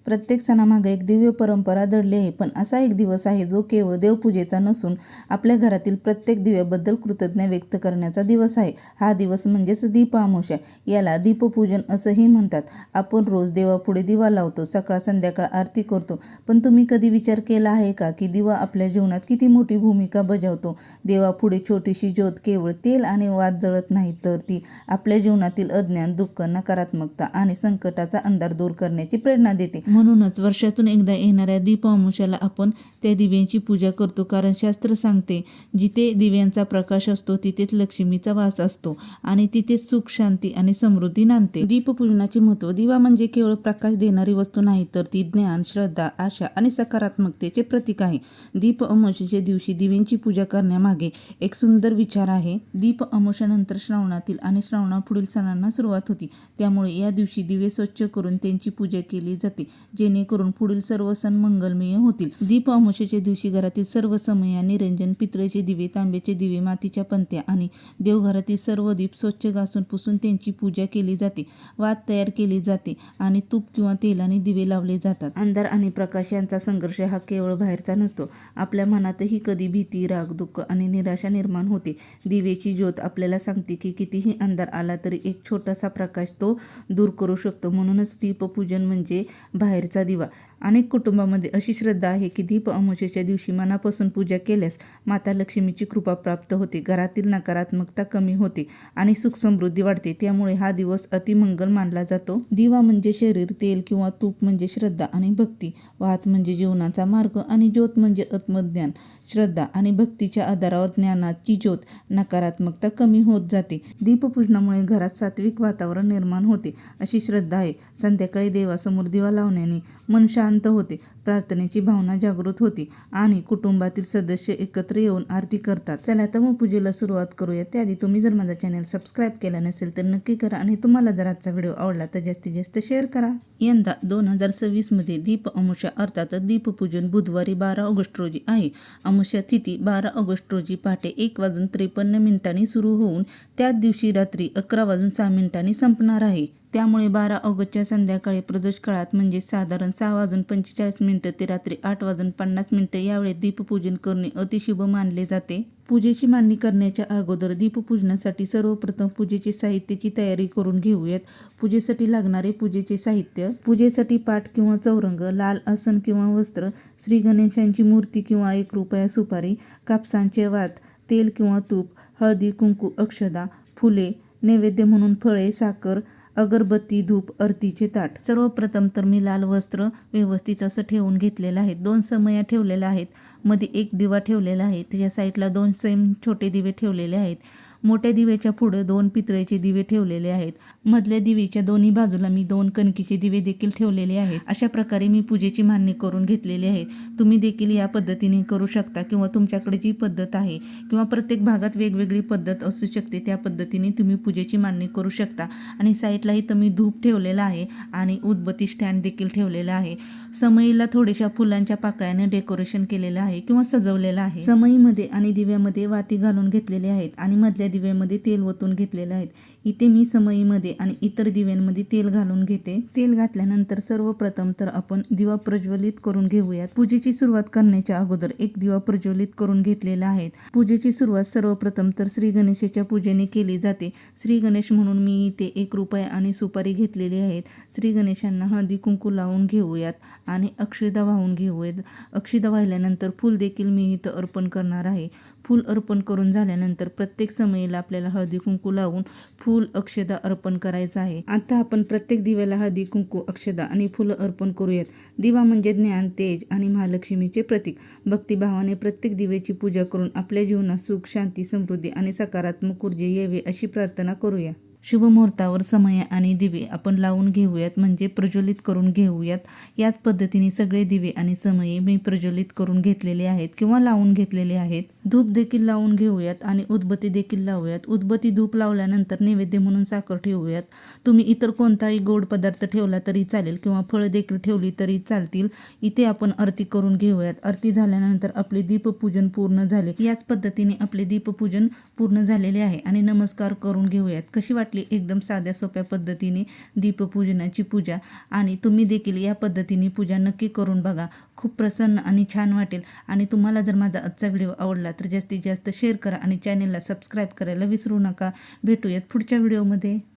प्रत्येक सणामागे एक दिव्य परंपरा दडली आहे, पण असा एक दिवस आहे जो केवळ देवपूजेचा नसून आपल्या घरातील प्रत्येक दिव्याबद्दल कृतज्ञता व्यक्त करण्याचा दिवस आहे. हा दिवस म्हणजेच दीप अमावस्या. याला दीपपूजन असंही म्हणतात. आपण रोज देवापुढे दिवा लावतो, सकाळ संध्याकाळ आरती करतो. पण तुम्ही कधी विचार केला आहे का की दिवा आपल्या जीवनात किती मोठी भूमिका बजावतो? देवापुढे छोटीशी ज्योत केवळ तेल आणि वात जळत नाही, तर ती आपल्या जीवनातील अज्ञान, दुःख, नकारात्मकता आणि संकटाचा अंधार दूर करण्याची प्रेरणा देते. म्हणूनच वर्षातून एकदा येणाऱ्या दीप अमावस्येला आपण त्या दिव्यांची पूजा करतो, कारण शास्त्र सांगते जिथे दिव्यांचा प्रकाश असतो तिथेच लक्ष्मीचा वास असतो आणि तिथेच सुख, शांती आणि समृद्धी नांदते. दीपपूजनाचे महत्त्व. दिवा म्हणजे केवळ प्रकाश देणारी वस्तू नाही, तर ती ज्ञान, श्रद्धा, आशा आणि सकारात्मकतेचे प्रतीक आहे. दीप अमावस्येच्या दिवशी दिव्यांची पूजा करण्यामागे एक सुंदर विचार आहे. दीप अमावस्येनंतर श्रावणातील आणि श्रावणापुढील सणांना सुरुवात होती. त्यामुळे या दिवशी दिवे स्वच्छ करून त्यांची पूजा केली जाते, जेणेकरून पुढील सर्व सण मंगलमय होतील. दीप अमावस्येच्या दिवशी घरातील सर्व समया निरंजन, पितळेचे दिवे, तांब्याचे दिवे, मातीच्या पंत्या आणि देवघरातील सर्व दीप स्वच्छ घासून पुसून त्यांची पूजा केली जाते. वात तयार केली जाते आणि तूप किंवा तेलाने दिवे लावले जातात. अंधार आणि प्रकाश यांचा संघर्ष हा केवळ बाहेरचा नसतो, आपल्या मनातही कधी भीती, राग, दुःख आणि निराशा निर्माण होते. दिव्याची ज्योत आपल्याला सांगते की कितीही अंधार आला तरी एक छोटासा प्रकाश तो दूर करू शकतो. म्हणूनच दीपपूजन म्हणजे बाहेरचा दिवा. अनेक कुटुंबामध्ये अशी श्रद्धा आहे की दीप अमावस्येच्या दिवशी मनापासून पूजा केल्यास माता लक्ष्मीची कृपा प्राप्त होते, घरातील नकारात्मकता कमी होते आणि सुख समृद्धी वाढते. त्यामुळे हा दिवस अतिमंगल मानला जातो. दिवा म्हणजे शरीर, तेल किंवा तूप म्हणजे श्रद्धा आणि भक्ती, वात म्हणजे जीवनाचा मार्ग आणि ज्योत म्हणजे आत्मज्ञान. श्रद्धा आणि भक्तीच्या आधारावर ज्ञानाची ज्योत, नकारात्मकता कमी होत जाते. दीपपूजनामुळे घरात सात्विक वातावरण निर्माण होते अशी श्रद्धा आहे. संध्याकाळी देवासमोर दिवा लावण्याने मन शांत होते, प्रार्थनेची भावना जागृत होती आणि कुटुंबातील सदस्य एकत्र येऊन आरती करतात. चला तर मग पूजेला सुरुवात करूया. त्याआधी तुम्ही जर माझा चॅनल सबस्क्राईब केला नसेल तर नक्की करा आणि तुम्हाला जर आजचा व्हिडिओ आवडला तर जास्तीत जास्त शेअर करा. यंदा 2026 मध्ये दीप अमावस्या अर्थात दीपपूजन बुधवारी 12 ऑगस्ट रोजी आहे. अमावस्या तिथी 12 ऑगस्ट रोजी पहाटे 1:53 सुरू होऊन त्याच दिवशी रात्री 11:06 संपणार आहे. त्यामुळे 12 ऑगस्टच्या संध्याकाळी प्रदोष काळात म्हणजे साधारण 6:45 ते रात्री 8:50 यावेळी दीपपूजन करणे अतिशुभ मानले जाते. पूजेची मांडणी करण्याच्या अगोदर दीपपूजनासाठी सर्वप्रथम पूजेचे साहित्याची तयारी करून घेऊयात. पूजेसाठी लागणारे पूजेचे साहित्य. पूजेसाठी पाट किंवा चौरंग, लाल आसन किंवा वस्त्र, श्री गणेशांची मूर्ती किंवा 1 रुपया सुपारी, कापसांचे वात, तेल किंवा तूप, हळदी, कुंकू, अक्षदा, फुले, नैवेद्य म्हणून फळे, साखर, अगरबत्ती, धूप, आरतीचे ताट. सर्वप्रथम तर मी लाल वस्त्र व्यवस्थित असं ठेवून घेतलेलं आहे. 2 समया ठेवलेल्या आहेत, मध्ये एक दिवा ठेवलेला आहे, त्याच्या साईडला 2 सेम छोटे दिवे ठेवलेले आहेत. मोठ्या दिव्याच्या पुढे 2 पितळेचे दिवे ठेवलेले आहेत. मधल्या दिवेच्या दोन्ही बाजूला मी 2 कणकीचे दिवे देखील ठेवलेले आहेत. अशा प्रकारे मी पूजेची मांडणी करून घेतलेली आहे. तुम्ही देखील या पद्धतीने करू शकता किंवा तुमच्याकडे जी पद्धत आहे किंवा प्रत्येक भागात वेगवेगळी पद्धत असू शकते, त्या पद्धतीने तुम्ही पूजेची मांडणी करू शकता. आणि साईडलाही तर मी धूप ठेवलेला आहे आणि उदबत्ती स्टँड देखील ठेवलेला आहे. समईला थोड्याशा फुलांच्या पाकळ्याने डेकोरेशन केलेलं आहे किंवा सजवलेलं आहे. समईमध्ये आणि दिव्यामध्ये वाती घालून घेतलेले आहेत आणि मधल्या दिव्यामध्ये तेल ओतून घेतलेलं आहे. इथे मी समईमध्ये आणि इतर दिव्यांमध्ये तेल घालून घेते. तेल घातल्यानंतर सर्वप्रथम तर आपण दिवा प्रज्वलित करून घेऊयात. पूजेची सुरुवात करण्याच्या अगोदर एक दिवा प्रज्वलित करून घेतलेला आहे. पूजेची सुरुवात सर्वप्रथम तर श्री गणेशाच्या पूजेने केली जाते. श्री गणेश म्हणून मी इथे 1 रुपया आणि सुपारी घेतलेली आहेत. श्री गणेशांना हळदी कुंकू लावून घेऊयात आणि अक्षदा वाहून घेऊयात. अक्षदा वाहिल्यानंतर फूल देखील मी इथं अर्पण करणार आहे. फूल अर्पण करून झाल्यानंतर प्रत्येक समयीला आपल्याला हळदी कुंकू लावून फूल, अक्षदा अर्पण करायचं आहे. आता आपण प्रत्येक दिव्याला हळदी कुंकू, अक्षदा आणि फुलं अर्पण करूयात. दिवा म्हणजे ज्ञान, तेज आणि महालक्ष्मीचे प्रतीक. भक्तिभावाने प्रत्येक दिव्याची पूजा करून आपल्या जीवनात सुख, शांती, समृद्धी आणि सकारात्मक ऊर्जा यावी अशी प्रार्थना करूया. शुभ मुहूर्तावर समया आणि दिवे आपण लावून घेऊयात, म्हणजे प्रज्वलित करून घेऊयात. याच पद्धतीने सगळे दिवे आणि समये मी प्रज्वलित करून घेतलेले आहेत किंवा लावून घेतलेले आहेत. धूप देखील लावून घेऊयात आणि उदबत्ती देखील लावूयात. उदबत्ती, धूप लावल्यानंतर नैवेद्य म्हणून साखर ठेवूयात. तुम्ही इतर कोणताही गोड पदार्थ ठेवला तरी चालेल किंवा फळं देखील ठेवली तरी चालतील. इथे आपण आरती करून घेऊयात. आरती झाल्यानंतर आपले दीपपूजन पूर्ण झाले. याच पद्धतीने आपले दीपपूजन पूर्ण झालेले आहे आणि नमस्कार करून घेऊयात. कशी वाटली आपली एकदम साध्या सोप्या पद्धतीने दीपपूजनाची पूजा. आणि तुम्ही देखील या पद्धतीने पूजा नक्की करून बघा. खूप प्रसन्न आणि छान वाटेल. आणि तुम्हाला जर माझा आजचा व्हिडिओ आवडला तर जास्तीत जास्त शेअर करा आणि चॅनेलला सबस्क्राईब करायला विसरू नका. भेटूयात पुढच्या व्हिडिओमध्ये.